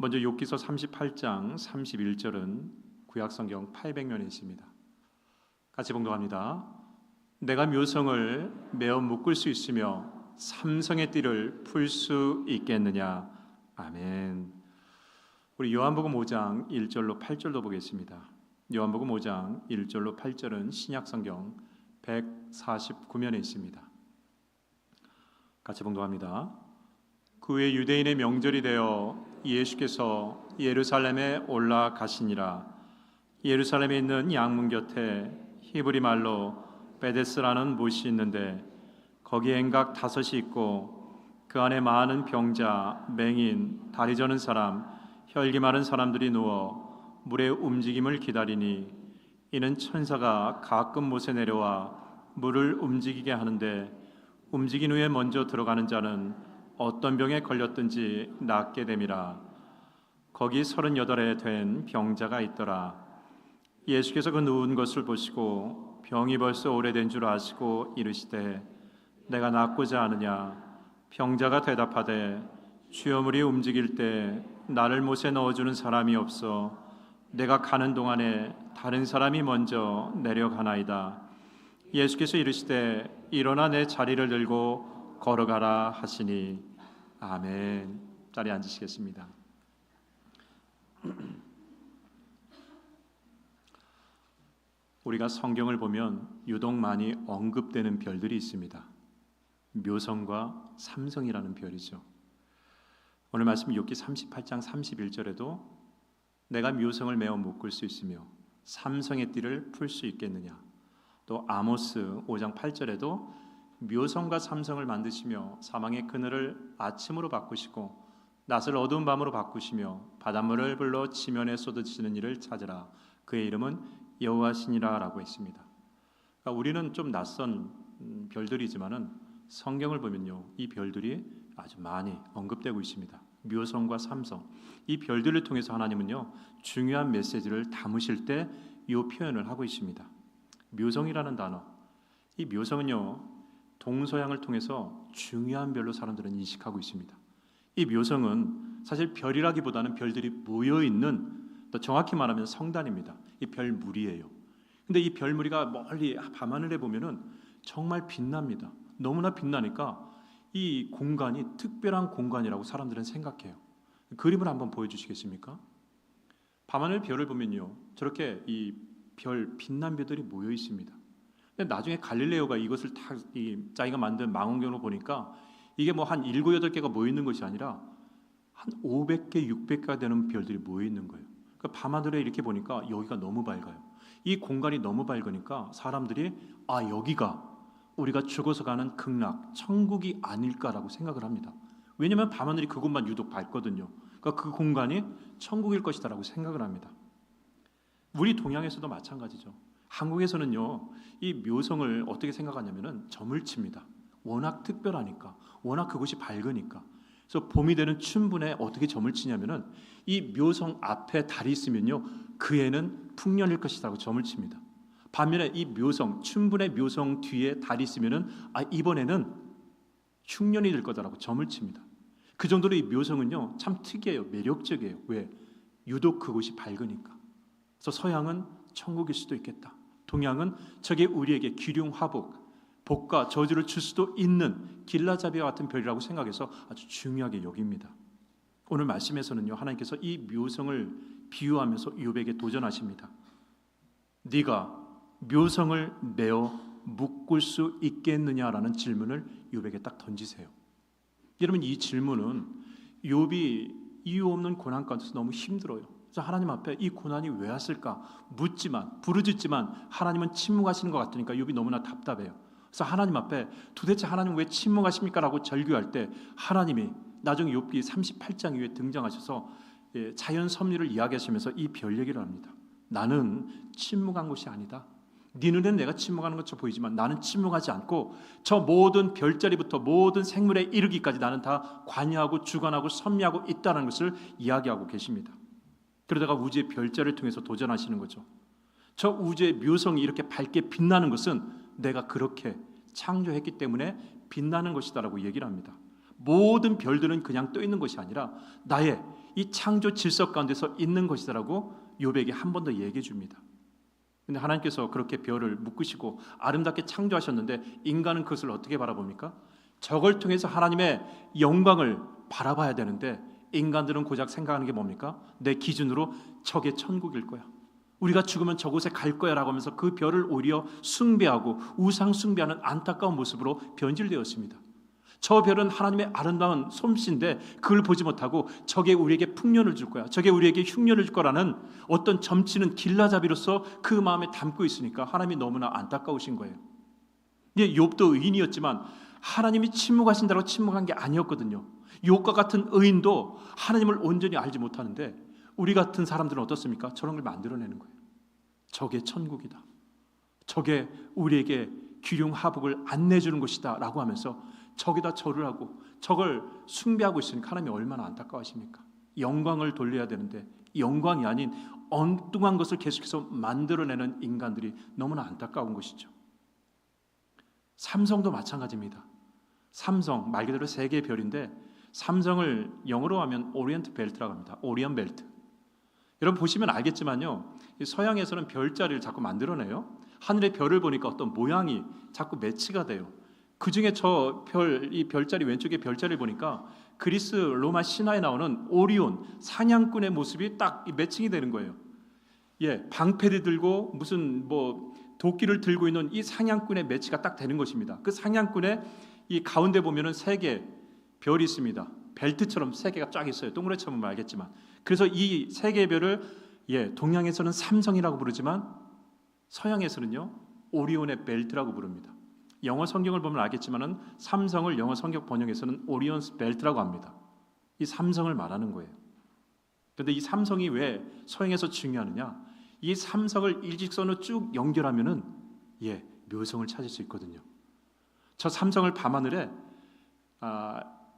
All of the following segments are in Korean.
먼저 욥기서 38장 31절은 구약성경 800면에 있습니다. 같이 봉독합니다. 내가 묘성을 메어 묶을 수 있으며 삼성의 띠를 풀 수 있겠느냐. 아멘. 우리 요한복음 5장 1절로 8절도 보겠습니다. 요한복음 5장 1절로 8절은 신약성경 149면에 있습니다. 같이 봉독합니다. 그 후에 유대인의 명절이 되어 예수께서 예루살렘에 올라가시니라. 예루살렘에 있는 양문 곁에 히브리 말로 베데스라는 못이 있는데 거기에 엔각 5이 있고 그 안에 많은 병자, 맹인, 다리 저는 사람, 혈기 마른 사람들이 누워 물의 움직임을 기다리니 이는 천사가 가끔 못에 내려와 물을 움직이게 하는데 움직인 후에 먼저 들어가는 자는 어떤 병에 걸렸든지 낫게 됨이라. 거기 38에 된 병자가 있더라. 예수께서 그 누운 것을 보시고 병이 벌써 오래된 줄 아시고 이르시되 내가 낫고자 하느냐. 병자가 대답하되 주여 물이 움직일 때 나를 못에 넣어주는 사람이 없어 내가 가는 동안에 다른 사람이 먼저 내려가나이다. 예수께서 이르시되 일어나 내 자리를 들고 걸어가라 하시니 아멘. 자리에 앉으시겠습니다. 우리가 성경을 보면 유독 많이 언급되는 별들이 있습니다. 묘성과 삼성이라는 별이죠. 오늘 말씀 욥기 38장 31절에도 내가 묘성을 메어 묶을 수 있으며 삼성의 띠를 풀 수 있겠느냐. 또 아모스 5장 8절에도 묘성과 삼성을 만드시며 사망의 그늘을 아침으로 바꾸시고 낯을 어두운 밤으로 바꾸시며 바닷물을 불러 지면에 쏟으시는 이를 찾으라. 그의 이름은 여호와시니라 라고 했습니다. 그러니까 우리는 좀 낯선 별들이지만은 성경을 보면요, 이 별들이 아주 많이 언급되고 있습니다. 묘성과 삼성, 이 별들을 통해서 하나님은요 중요한 메시지를 담으실 때 이 표현을 하고 있습니다. 묘성이라는 단어, 이 묘성은요 동서양을 통해서 중요한 별로 사람들은 인식하고 있습니다. 이 묘성은 사실 별이라기보다는 별들이 모여있는, 더 정확히 말하면 성단입니다. 이 별무리예요. 근데 이 별무리가 멀리 밤하늘에 보면은 정말 빛납니다. 너무나 빛나니까 이 공간이 특별한 공간이라고 사람들은 생각해요. 그림을 한번 보여주시겠습니까? 밤하늘 별을 보면요 저렇게 이 별 빛난 별들이 모여 있습니다. 근데 나중에 갈릴레오가 이것을 다 자기가 만든 망원경으로 보니까 이게 뭐 한 7, 8개가 모여 있는 것이 아니라 한 500개, 600개가 되는 별들이 모여 있는 거예요. 그러니까 밤하늘에 이렇게 보니까 여기가 너무 밝아요. 이 공간이 너무 밝으니까 사람들이 여기가 우리가 죽어서 가는 극락, 천국이 아닐까라고 생각을 합니다. 왜냐하면 밤하늘이 그곳만 유독 밝거든요. 그러니까 그 공간이 천국일 것이다라고 생각을 합니다. 우리 동양에서도 마찬가지죠. 한국에서는요 이 묘성을 어떻게 생각하냐면은 점을 칩니다. 워낙 특별하니까, 워낙 그곳이 밝으니까. 그래서 봄이 되는 춘분에 어떻게 점을 치냐면은 이 묘성 앞에 달이 있으면요 그 해는 풍년일 것이라고 점을 칩니다. 반면에 이 묘성, 춘분의 묘성 뒤에 달이 있으면은 이번에는 흉년이 될 거다라고 점을 칩니다. 그 정도로 이 묘성은요 참 특이해요. 매력적이에요. 왜? 유독 그곳이 밝으니까. 그래서 서양은 천국일 수도 있겠다. 동양은 저게 우리에게 기륭화복, 복과 저주를 줄 수도 있는 길라잡이와 같은 별이라고 생각해서 아주 중요하게 여깁니다. 오늘 말씀에서는요 하나님께서 이 묘성을 비유하면서 욥에게 도전하십니다. 네가 묘성을 메어 묶을 수 있겠느냐라는 질문을 욥에게 딱 던지세요. 여러분, 이 질문은 욥이 이유 없는 고난 가운데서 너무 힘들어요. 그래서 하나님 앞에 이 고난이 왜 왔을까 묻지만, 부르짖지만 하나님은 침묵하시는 것 같으니까 욥이 너무나 답답해요. 그래서 하나님 앞에 도대체 하나님 왜 침묵하십니까? 라고 절규할 때 하나님이 나중에 욥기 38장 이후에 등장하셔서 자연 섭리를 이야기하시면서 이 별 얘기를 합니다. 나는 침묵한 것이 아니다. 네 눈에는 내가 침묵하는 것처럼 보이지만 나는 침묵하지 않고 저 모든 별자리부터 모든 생물에 이르기까지 나는 다 관여하고 주관하고 섭리하고 있다는 것을 이야기하고 계십니다. 그러다가 우주의 별자리를 통해서 도전하시는 거죠. 저 우주의 묘성이 이렇게 밝게 빛나는 것은 내가 그렇게 창조했기 때문에 빛나는 것이다라고 얘기를 합니다. 모든 별들은 그냥 떠 있는 것이 아니라 나의 이 창조 질서 가운데서 있는 것이다라고 욥에게 한 번 더 얘기해 줍니다. 근데 하나님께서 그렇게 별을 묶으시고 아름답게 창조하셨는데 인간은 그것을 어떻게 바라봅니까? 저걸 통해서 하나님의 영광을 바라봐야 되는데 인간들은 고작 생각하는 게 뭡니까? 내 기준으로 저게 천국일 거야, 우리가 죽으면 저곳에 갈 거야 라고 하면서 그 별을 오히려 숭배하고 우상 숭배하는 안타까운 모습으로 변질되었습니다. 저 별은 하나님의 아름다운 솜씨인데 그걸 보지 못하고 저게 우리에게 풍년을 줄 거야, 저게 우리에게 흉년을 줄 거라는 어떤 점치는 길라잡이로서 그 마음에 담고 있으니까 하나님이 너무나 안타까우신 거예요. 예, 욥도 의인이었지만 하나님이 침묵하신다고 침묵한 게 아니었거든요. 욥과 같은 의인도 하나님을 온전히 알지 못하는데 우리 같은 사람들은 어떻습니까? 저런 걸 만들어내는 거예요. 저게 천국이다, 저게 우리에게 기륭하복을 안내주는 것이다 라고 하면서 저기다 절을 하고 저걸 숭배하고 있으니까 하나님이 얼마나 안타까워하십니까? 영광을 돌려야 되는데 영광이 아닌 엉뚱한 것을 계속해서 만들어내는 인간들이 너무나 안타까운 것이죠. 삼성도 마찬가지입니다. 삼성 말 그대로 세 개의 별인데 삼성을 영어로 하면 오리엔트 벨트라고 합니다. 오리온 벨트. 여러분 보시면 알겠지만요, 서양에서는 별자리를 자꾸 만들어내요. 하늘의 별을 보니까 어떤 모양이 자꾸 매치가 돼요. 그 중에 이 별자리 왼쪽에 별자리를 보니까 그리스 로마 신화에 나오는 오리온 사냥꾼의 모습이 딱 매칭이 되는 거예요. 예, 방패를 들고 무슨 도끼를 들고 있는 이 사냥꾼의 매치가 딱 되는 것입니다. 그 사냥꾼의 이 가운데 보면은 세 개 별이 있습니다. 벨트처럼 세 개가 쫙 있어요. 동그랗게 보면 알겠지만. 그래서 이 세 개의 별을 동양에서는 삼성이라고 부르지만 서양에서는요 오리온의 벨트라고 부릅니다. 영어 성경을 보면 알겠지만은 삼성을 영어 성경 번역에서는 오리온스 벨트라고 합니다. 이 삼성을 말하는 거예요. 그런데 이 삼성이 왜 서양에서 중요하느냐? 이 삼성을 일직선으로 쭉 연결하면은 묘성을 찾을 수 있거든요. 저 삼성을 밤하늘에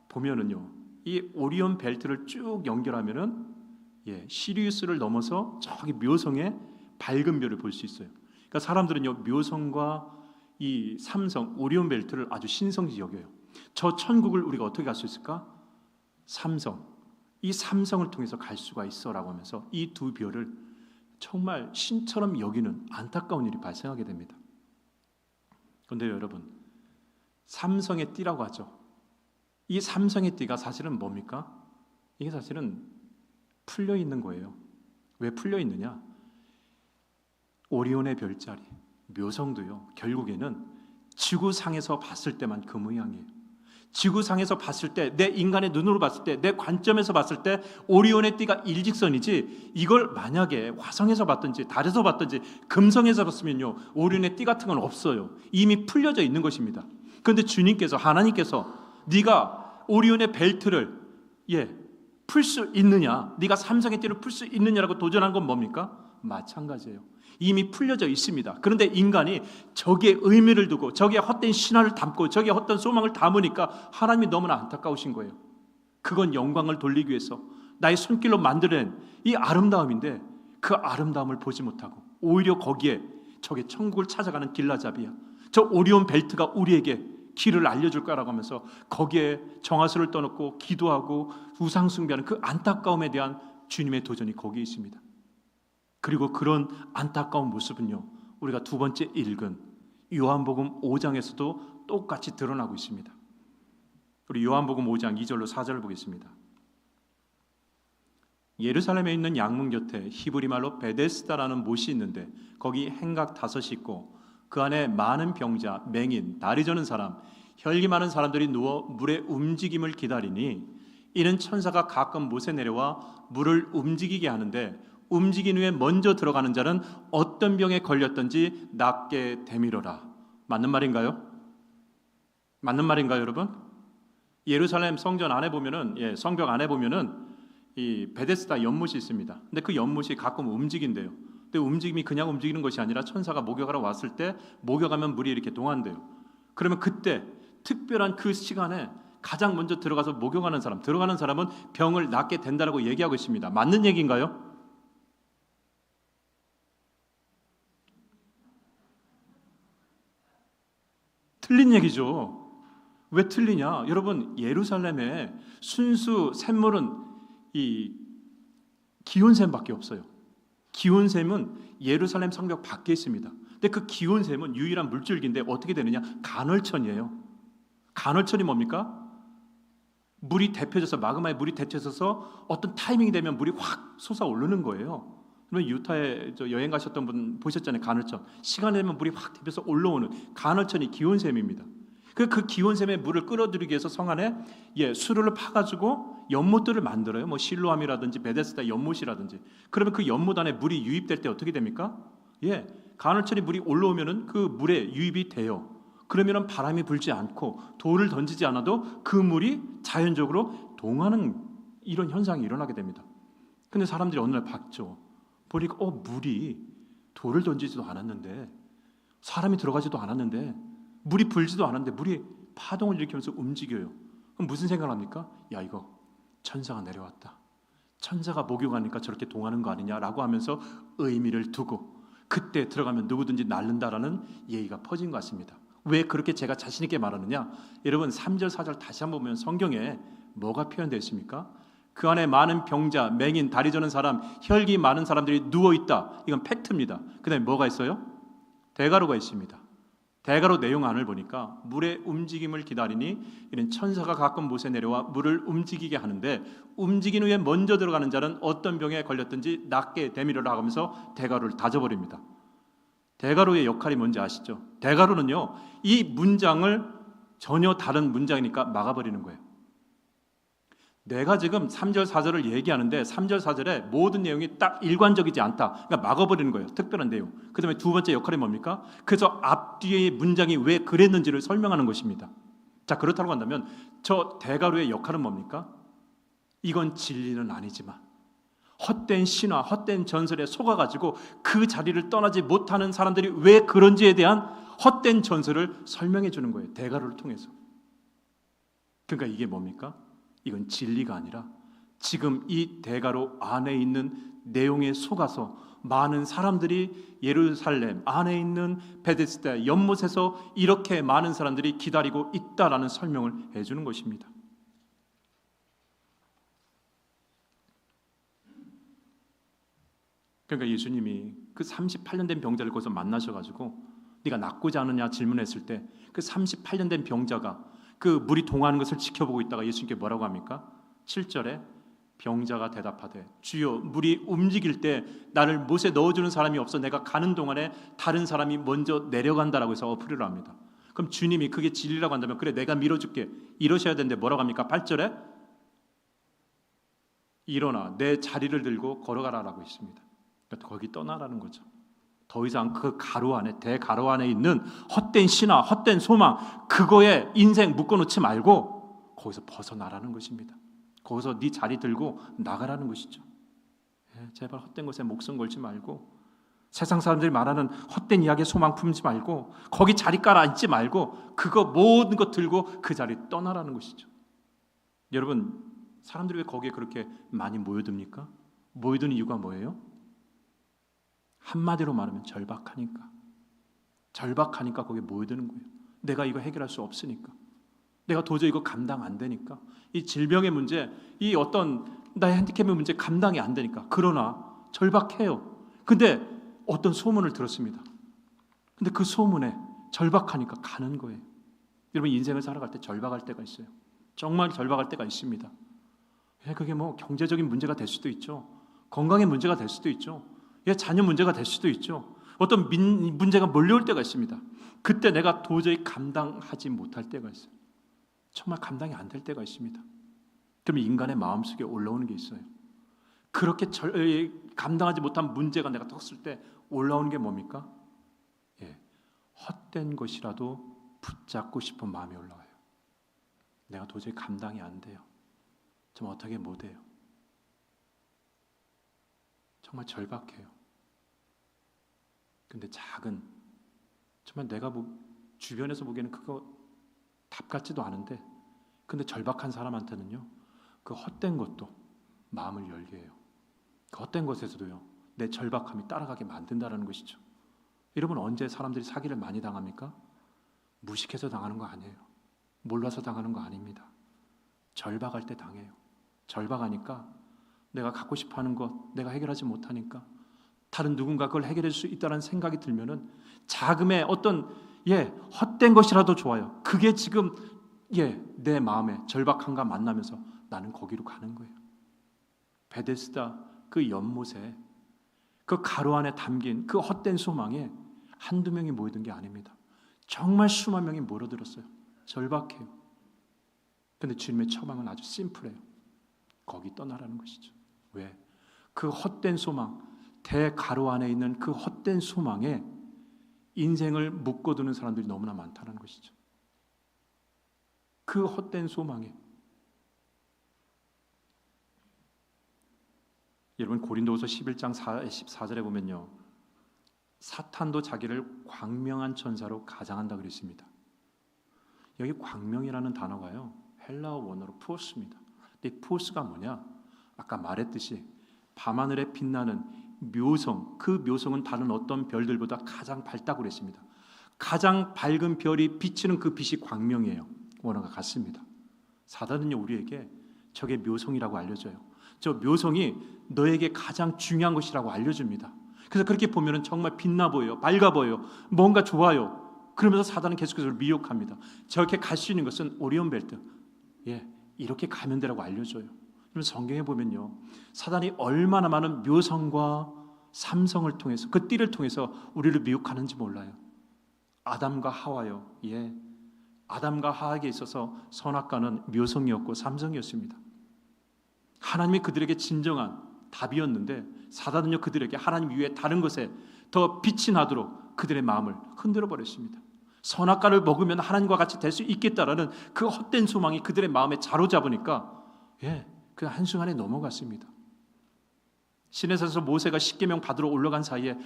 보면은요, 이 오리온 벨트를 쭉 연결하면은 시리우스를 넘어서 저기 묘성의 밝은 별을 볼 수 있어요. 그러니까 사람들은요 묘성과 이 삼성 오리온 벨트를 아주 신성시 여겨요. 저 천국을 우리가 어떻게 갈 수 있을까? 삼성, 이 삼성을 통해서 갈 수가 있어라고 하면서 이 두 별을 정말 신처럼 여기는 안타까운 일이 발생하게 됩니다. 그런데 여러분, 삼성의 띠라고 하죠. 이 삼성의 띠가 사실은 뭡니까? 이게 사실은 풀려 있는 거예요. 왜 풀려 있느냐? 오리온의 별자리, 묘성도요 결국에는 지구상에서 봤을 때만 그 모양이에요. 지구상에서 봤을 때, 내 인간의 눈으로 봤을 때, 내 관점에서 봤을 때 오리온의 띠가 일직선이지, 이걸 만약에 화성에서 봤든지 달에서 봤든지 금성에서 봤으면요 오리온의 띠 같은 건 없어요. 이미 풀려져 있는 것입니다. 그런데 주님께서, 하나님께서 네가 오리온의 벨트를 풀 수 있느냐, 네가 삼성의 띠를 풀 수 있느냐라고 도전한 건 뭡니까? 마찬가지예요. 이미 풀려져 있습니다. 그런데 인간이 저기에 의미를 두고 저기에 헛된 신화를 담고 저기에 헛된 소망을 담으니까 하나님이 너무나 안타까우신 거예요. 그건 영광을 돌리기 위해서 나의 손길로 만들어낸 이 아름다움인데 그 아름다움을 보지 못하고 오히려 거기에 저게 천국을 찾아가는 길라잡이야, 저 오리온 벨트가 우리에게 길을 알려줄 거라고 하면서 거기에 정화수를 떠놓고 기도하고 우상 숭배하는 그 안타까움에 대한 주님의 도전이 거기에 있습니다. 그리고 그런 안타까운 모습은요 우리가 두 번째 읽은 요한복음 5장에서도 똑같이 드러나고 있습니다. 우리 요한복음 5장 2절로 4절을 보겠습니다. 예루살렘에 있는 양문 곁에 히브리 말로 베데스다라는 못이 있는데 거기 행각 5이 있고 그 안에 많은 병자, 맹인, 다리 저는 사람, 혈기 많은 사람들이 누워 물의 움직임을 기다리니 이는 천사가 가끔 못에 내려와 물을 움직이게 하는데 움직인 후에 먼저 들어가는 자는 어떤 병에 걸렸든지 낫게 되밀어라. 맞는 말인가요? 맞는 말인가요, 여러분? 예루살렘 성전 안에 보면은 성벽 안에 보면은 이 베데스다 연못이 있습니다. 근데 그 연못이 가끔 움직인대요. 근데 움직임이 그냥 움직이는 것이 아니라 천사가 목욕하러 왔을 때 목욕하면 물이 이렇게 동한대요. 그러면 그때 특별한 그 시간에 가장 먼저 들어가서 목욕하는 사람, 들어가는 사람은 병을 낫게 된다라고 얘기하고 있습니다. 맞는 얘기인가요? 틀린 얘기죠. 왜 틀리냐? 여러분, 예루살렘에 순수 샘물은 이 기온샘밖에 없어요. 기온샘은 예루살렘 성벽 밖에 있습니다. 근데 그 기온샘은 유일한 물줄기인데 어떻게 되느냐? 간헐천이에요. 간헐천이 뭡니까? 물이 데펴져서, 마그마에 물이 데펴져서 어떤 타이밍이 되면 물이 확 솟아오르는 거예요. 그러면 유타에 여행 가셨던 분 보셨잖아요. 간헐천. 시간이 되면 물이 확 데펴서 올라오는 간헐천이 기온샘입니다. 그 기온샘의 물을 끌어들이기 위해서 성 안에 수로를 파가지고 연못들을 만들어요. 뭐 실로암이라든지 베데스다 연못이라든지. 그러면 그 연못 안에 물이 유입될 때 어떻게 됩니까? 간헐천이 물이 올라오면은 그 물에 유입이 돼요. 그러면은 바람이 불지 않고 돌을 던지지 않아도 그 물이 자연적으로 동하는 이런 현상이 일어나게 됩니다. 근데 사람들이 어느 날 봤죠. 보니까 물이 돌을 던지지도 않았는데, 사람이 들어가지도 않았는데, 물이 불지도 않았는데 물이 파동을 일으키면서 움직여요. 그럼 무슨 생각을 합니까? 야, 이거 천사가 내려왔다. 천사가 목욕하니까 저렇게 동하는 거 아니냐라고 하면서 의미를 두고 그때 들어가면 누구든지 낫는다라는 예의가 퍼진 것 같습니다. 왜 그렇게 제가 자신 있게 말하느냐? 여러분 3절 4절 다시 한번 보면 성경에 뭐가 표현되어 있습니까? 그 안에 많은 병자, 맹인, 다리 저는 사람, 혈기 많은 사람들이 누워있다. 이건 팩트입니다. 그 다음에 뭐가 있어요? 대가로가 있습니다. 대가로 내용안을 보니까 물의 움직임을 기다리니 이는 천사가 가끔 못에 내려와 물을 움직이게 하는데, 움직인 후에 먼저 들어가는 자는 어떤 병에 걸렸든지 낫게 되미르라 하면서 대가로를 다져버립니다. 대가로의 역할이 뭔지 아시죠? 대가로는요, 이 문장을 전혀 다른 문장이니까 막아버리는 거예요. 내가 지금 3절 4절을 얘기하는데 3절 4절에 모든 내용이 딱 일관적이지 않다. 그러니까 막아버리는 거예요. 특별한 내용. 그 다음에 두 번째 역할이 뭡니까? 그래서 앞뒤의 문장이 왜 그랬는지를 설명하는 것입니다. 자, 그렇다고 한다면 저 대가로의 역할은 뭡니까? 이건 진리는 아니지만 헛된 신화, 헛된 전설에 속아가지고 그 자리를 떠나지 못하는 사람들이 왜 그런지에 대한 헛된 전설을 설명해 주는 거예요. 대가로를 통해서. 그러니까 이게 뭡니까? 이건 진리가 아니라 지금 이 대가로 안에 있는 내용에 속아서 많은 사람들이 예루살렘 안에 있는 베데스다 연못에서 이렇게 많은 사람들이 기다리고 있다라는 설명을 해주는 것입니다. 그러니까 예수님이 그 38년 된 병자를 거기서 만나셔가지고 네가 낫고자 하느냐 질문했을 때 그 38년 된 병자가 그 물이 동하는 것을 지켜보고 있다가 예수님께 뭐라고 합니까? 7절에 병자가 대답하되 주여 물이 움직일 때 나를 못에 넣어주는 사람이 없어 내가 가는 동안에 다른 사람이 먼저 내려간다라고 해서 어플을 합니다. 그럼 주님이 그게 진리라고 한다면 그래 내가 밀어줄게 이러셔야 되는데 뭐라고 합니까? 8절에 일어나 내 자리를 들고 걸어가라라고 했습니다. 그러니까 거기 떠나라는 거죠. 더 이상 그 가로 안에 대가로 안에 있는 헛된 신화, 헛된 소망 그거에 인생 묶어놓지 말고 거기서 벗어나라는 것입니다. 거기서 네 자리 들고 나가라는 것이죠. 제발 헛된 것에 목숨 걸지 말고 세상 사람들이 말하는 헛된 이야기에 소망 품지 말고 거기 자리 깔아 앉지 말고 그거 모든 것 들고 그 자리 떠나라는 것이죠. 여러분 사람들이 왜 거기에 그렇게 많이 모여듭니까? 모여드는 이유가 뭐예요? 한마디로 말하면 절박하니까 거기에 모여드는 거예요. 내가 이거 해결할 수 없으니까, 내가 도저히 이거 감당 안 되니까, 이 질병의 문제, 이 어떤 나의 핸디캡의 문제 감당이 안 되니까. 그러나 절박해요. 근데 어떤 소문을 들었습니다. 근데 그 소문에 절박하니까 가는 거예요. 여러분 인생을 살아갈 때 절박할 때가 있어요. 정말 절박할 때가 있습니다. 그게 뭐 경제적인 문제가 될 수도 있죠. 건강의 문제가 될 수도 있죠. 자녀 문제가 될 수도 있죠. 어떤 문제가 몰려올 때가 있습니다. 그때 내가 도저히 감당하지 못할 때가 있어요. 정말 감당이 안 될 때가 있습니다. 그럼 인간의 마음속에 올라오는 게 있어요. 그렇게 감당하지 못한 문제가 내가 떴을 때 올라오는 게 뭡니까? 헛된 것이라도 붙잡고 싶은 마음이 올라와요. 내가 도저히 감당이 안 돼요. 좀 어떻게 못해요. 정말 절박해요. 근데 작은 정말 내가 주변에서 보기에는 그거 답 같지도 않은데 근데 절박한 사람한테는요 그 헛된 것도 마음을 열게 해요. 그 헛된 것에서도요 내 절박함이 따라가게 만든다는 것이죠. 여러분 언제 사람들이 사기를 많이 당합니까? 무식해서 당하는 거 아니에요. 몰라서 당하는 거 아닙니다. 절박할 때 당해요. 절박하니까 내가 갖고 싶어하는 것 내가 해결하지 못하니까 다른 누군가 그걸 해결할 수 있다는 생각이 들면은 자금의 어떤 헛된 것이라도 좋아요. 그게 지금 내 마음에 절박함과 만나면서 나는 거기로 가는 거예요. 베데스다 그 연못에 그 가루 안에 담긴 그 헛된 소망에 한두 명이 모여든 게 아닙니다. 정말 수만 명이 몰어들었어요. 절박해요. 그런데 주님의 처방은 아주 심플해요. 거기 떠나라는 것이죠. 왜? 그 헛된 소망, 대가루 안에 있는 그 헛된 소망에 인생을 묶어두는 사람들이 너무나 많다는 것이죠. 그 헛된 소망에. 여러분 고린도후서 11장 14절에 보면요, 사탄도 자기를 광명한 천사로 가장한다 그랬습니다. 여기 광명이라는 단어가요, 헬라어 원어로 푸오스입니다. 근데 푸오스가 뭐냐? 아까 말했듯이 밤하늘에 빛나는 묘성, 그 묘성은 다른 어떤 별들보다 가장 밝다고 그랬습니다. 가장 밝은 별이 비치는 그 빛이 광명이에요. 원어가 같습니다. 사단은요, 우리에게 저게 묘성이라고 알려줘요. 저 묘성이 너에게 가장 중요한 것이라고 알려줍니다. 그래서 그렇게 보면 정말 빛나 보여요. 밝아 보여요. 뭔가 좋아요. 그러면서 사단은 계속해서 미혹합니다. 저렇게 갈 수 있는 것은 오리온 벨트, 이렇게 가면 되라고 알려줘요. 그러면 성경에 보면요, 사단이 얼마나 많은 묘성과 삼성을 통해서, 그 띠를 통해서 우리를 미혹하는지 몰라요. 아담과 하와요. 아담과 하와에게 있어서 선악과는 묘성이었고 삼성이었습니다. 하나님이 그들에게 진정한 답이었는데 사단은요, 그들에게 하나님 이외에 다른 것에 더 빛이 나도록 그들의 마음을 흔들어 버렸습니다. 선악과를 먹으면 하나님과 같이 될 수 있겠다라는 그 헛된 소망이 그들의 마음에 자로잡으니까 그 한순간에 넘어갔습니다. 시내산에서 모세가 십계명 받으러 올라간 사이에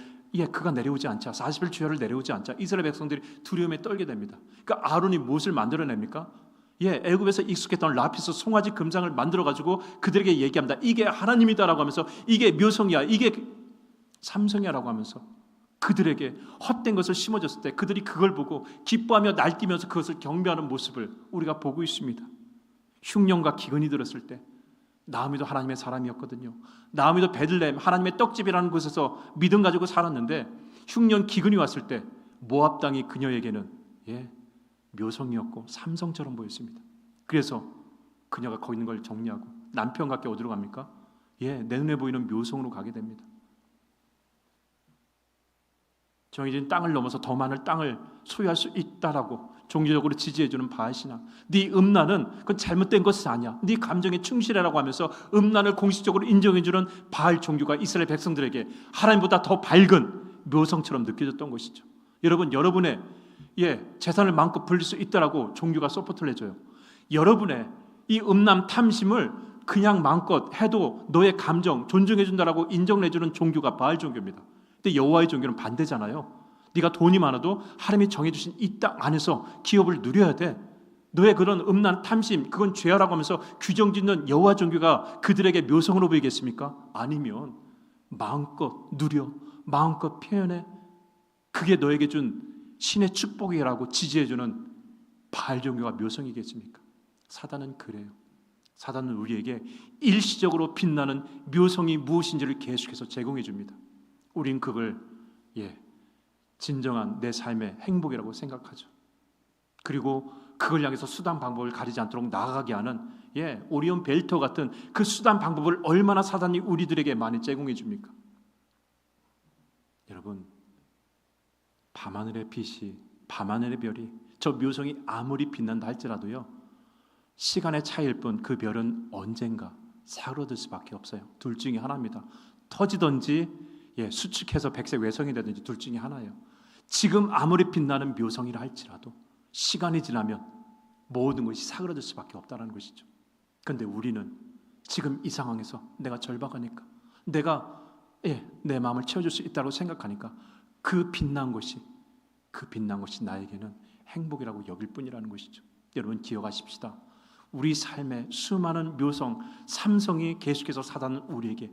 그가 내려오지 않자, 40일 주야를 내려오지 않자 이스라엘 백성들이 두려움에 떨게 됩니다. 그러니까 아론이 무엇을 만들어냅니까? 애굽에서 익숙했던 라피스 송아지 금장을 만들어가지고 그들에게 얘기합니다. 이게 하나님이다라고 하면서 이게 묘성이야, 이게 삼성이야라고 하면서 그들에게 헛된 것을 심어줬을 때 그들이 그걸 보고 기뻐하며 날뛰면서 그것을 경배하는 모습을 우리가 보고 있습니다. 흉년과 기근이 들었을 때 나오미도 하나님의 사람이었거든요. 나오미도 베들레헴 하나님의 떡집이라는 곳에서 믿음 가지고 살았는데 흉년 기근이 왔을 때 모압 땅이 그녀에게는 묘성이었고 삼성처럼 보였습니다. 그래서 그녀가 거기 있는 걸 정리하고 남편과 함께 어디로 갑니까? 내 눈에 보이는 묘성으로 가게 됩니다. 정해진 땅을 넘어서 더 많은 땅을 소유할 수 있다라고 종교적으로 지지해주는 바알 신앙. 네 음란은 그건 잘못된 것이 아니야, 네 감정에 충실해라고 하면서 음란을 공식적으로 인정해주는 바알 종교가 이스라엘 백성들에게 하나님보다 더 밝은 묘성처럼 느껴졌던 것이죠. 여러분의 재산을 마음껏 불릴 수 있다라고 종교가 서포트를 해줘요. 여러분의 이 음란 탐심을 그냥 마음껏 해도 너의 감정 존중해준다라고 인정을 해주는 종교가 바알 종교입니다. 근데 여호와의 종교는 반대잖아요. 네가 돈이 많아도 하나님이 정해주신 이 땅 안에서 기업을 누려야 돼. 너의 그런 음란 탐심 그건 죄라고 하면서 규정짓는 여호와 종교가 그들에게 묘성으로 보이겠습니까? 아니면 마음껏 누려, 마음껏 표현해, 그게 너에게 준 신의 축복이라고 지지해주는 바알 종교가 묘성이겠습니까? 사단은 그래요. 사단은 우리에게 일시적으로 빛나는 묘성이 무엇인지를 계속해서 제공해 줍니다. 우린 그걸 진정한 내 삶의 행복이라고 생각하죠. 그리고 그걸 향해서 수단 방법을 가리지 않도록 나아가게 하는 오리온 벨트 같은 그 수단 방법을 얼마나 사단이 우리들에게 많이 제공해 줍니까? 여러분, 밤하늘의 빛이, 밤하늘의 별이, 저 묘성이 아무리 빛난다 할지라도요, 시간의 차이일 뿐 그 별은 언젠가 사그러들 수밖에 없어요. 둘 중에 하나입니다. 터지든지 수축해서 백색 외성이 되든지 둘 중에 하나예요. 지금 아무리 빛나는 묘성이라 할지라도 시간이 지나면 모든 것이 사그러들 수밖에 없다는 것이죠. 그런데 우리는 지금 이 상황에서 내가 절박하니까, 내가 내 마음을 채워줄 수 있다고 생각하니까 그 빛난 것이 나에게는 행복이라고 여길 뿐이라는 것이죠. 여러분 기억하십시다. 우리 삶의 수많은 묘성, 삼성이 계속해서 사단은 우리에게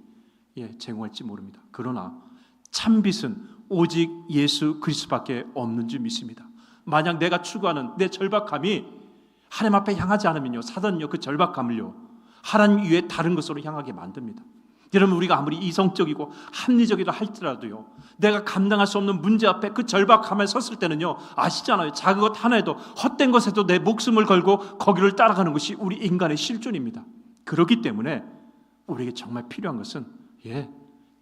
제공할지 모릅니다. 그러나 참빛은 오직 예수 그리스도밖에 없는 줄 믿습니다. 만약 내가 추구하는 내 절박함이 하나님 앞에 향하지 않으면요, 사단은요 그 절박감을요 하나님 위에 다른 것으로 향하게 만듭니다. 여러분, 우리가 아무리 이성적이고 합리적이라 할지라도요, 내가 감당할 수 없는 문제 앞에 그 절박함에 섰을 때는요, 아시잖아요, 작은 것 하나에도, 헛된 것에도 내 목숨을 걸고 거기를 따라가는 것이 우리 인간의 실존입니다. 그렇기 때문에 우리에게 정말 필요한 것은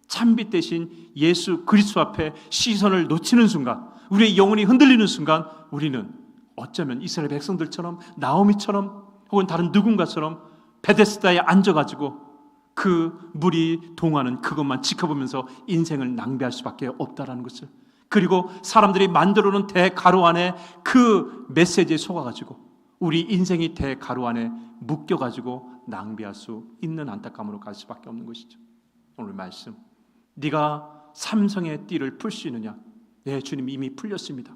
참빛 대신 예수 그리스도 앞에 시선을 놓치는 순간, 우리의 영혼이 흔들리는 순간, 우리는 어쩌면 이스라엘 백성들처럼, 나오미처럼, 혹은 다른 누군가처럼 베데스다에 앉아가지고 그 물이 동하는 그것만 지켜보면서 인생을 낭비할 수밖에 없다라는 것을, 그리고 사람들이 만들어놓은 대가로 안에 그 메시지에 속아가지고 우리 인생이 대가로 안에 묶여가지고 낭비할 수 있는 안타까움으로 갈 수밖에 없는 것이죠. 오늘 말씀, 네가 삼성의 띠를 풀 수 있느냐? 네, 주님 이미 풀렸습니다.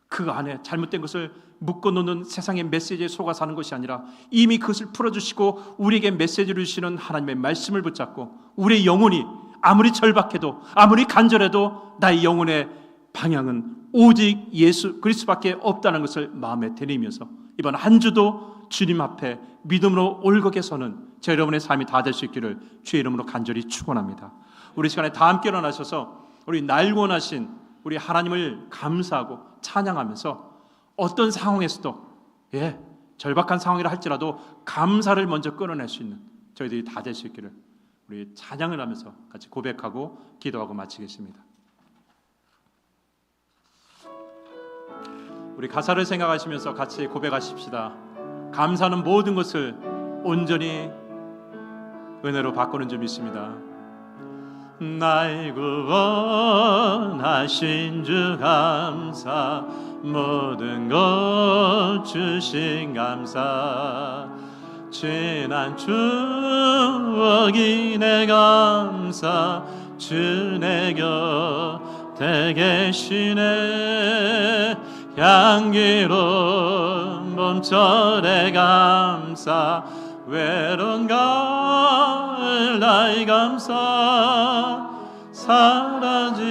그 안에 잘못된 것을 묶어놓는 세상의 메시지에 속아 사는 것이 아니라 이미 그것을 풀어주시고 우리에게 메시지를 주시는 하나님의 말씀을 붙잡고, 우리의 영혼이 아무리 절박해도 아무리 간절해도 나의 영혼의 방향은 오직 예수 그리스도밖에 없다는 것을 마음에 들이면서 이번 한 주도 주님 앞에 믿음으로 올곧게 서는 저 여러분의 삶이 다 될 수 있기를 주의 이름으로 간절히 축원합니다. 우리 시간에 다 함께 일어나셔서 우리 날 원하신 우리 하나님을 감사하고 찬양하면서 어떤 상황에서도 절박한 상황이라 할지라도 감사를 먼저 끌어낼 수 있는 저희들이 다 될 수 있기를 우리 찬양을 하면서 같이 고백하고 기도하고 마치겠습니다. 우리 가사를 생각하시면서 같이 고백하십시다. 감사는 모든 것을 온전히 은혜로 바꾸는 줄 믿습니다. 날 구원하신 주 감사, 모든 것 주신 감사, 지난 추억이 내 감사, 주 내 곁에 계시네. 향기로운 봄철의 감사, 외로운 가을 나의 감사, 사라진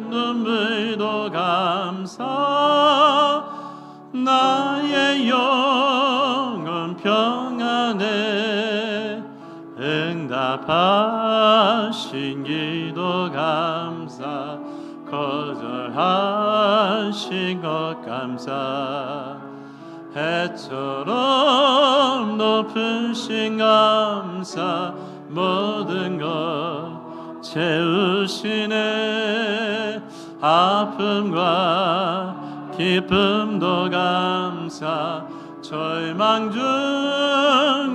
눈물도 감사, 나의 영혼 평안에 응답하신 기도 감사, 거절하신 것 감사, 해처럼 높으신 감사, 모든 것 채우시네. 아픔과 기쁨도 감사, 절망 중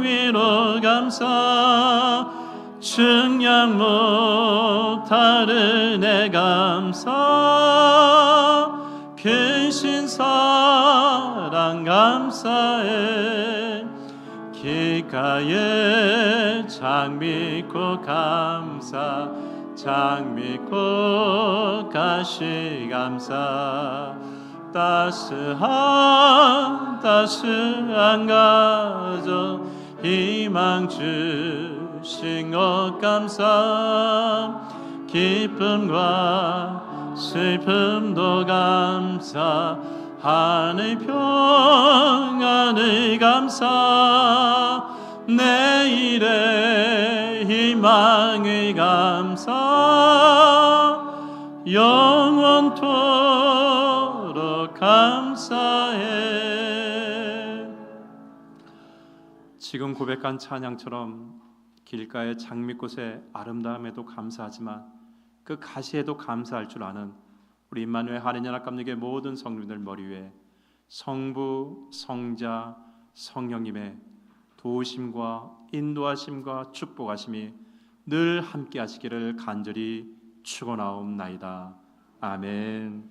위로 감사, 증량 못할 내 감사, 크신 사랑 감사해. 길가에 장미꽃 감사, 장미꽃 가시 감사, 따스한 가정 희망 주신 것 감사, 기쁨과 슬픔도 감사, 하늘 평안을 감사, 내일의 희망을 감사, 영원토록 감사해. 지금 고백한 찬양처럼 길가의 장미꽃의 아름다움에도 감사하지만 그 가시에도 감사할 줄 아는 우리 임마누엘 한인연합감리교회 모든 성도들 머리 위에 성부, 성자, 성령님의 도우심과 인도하심과 축복하심이 늘 함께 하시기를 간절히 축원하옵나이다. 아멘.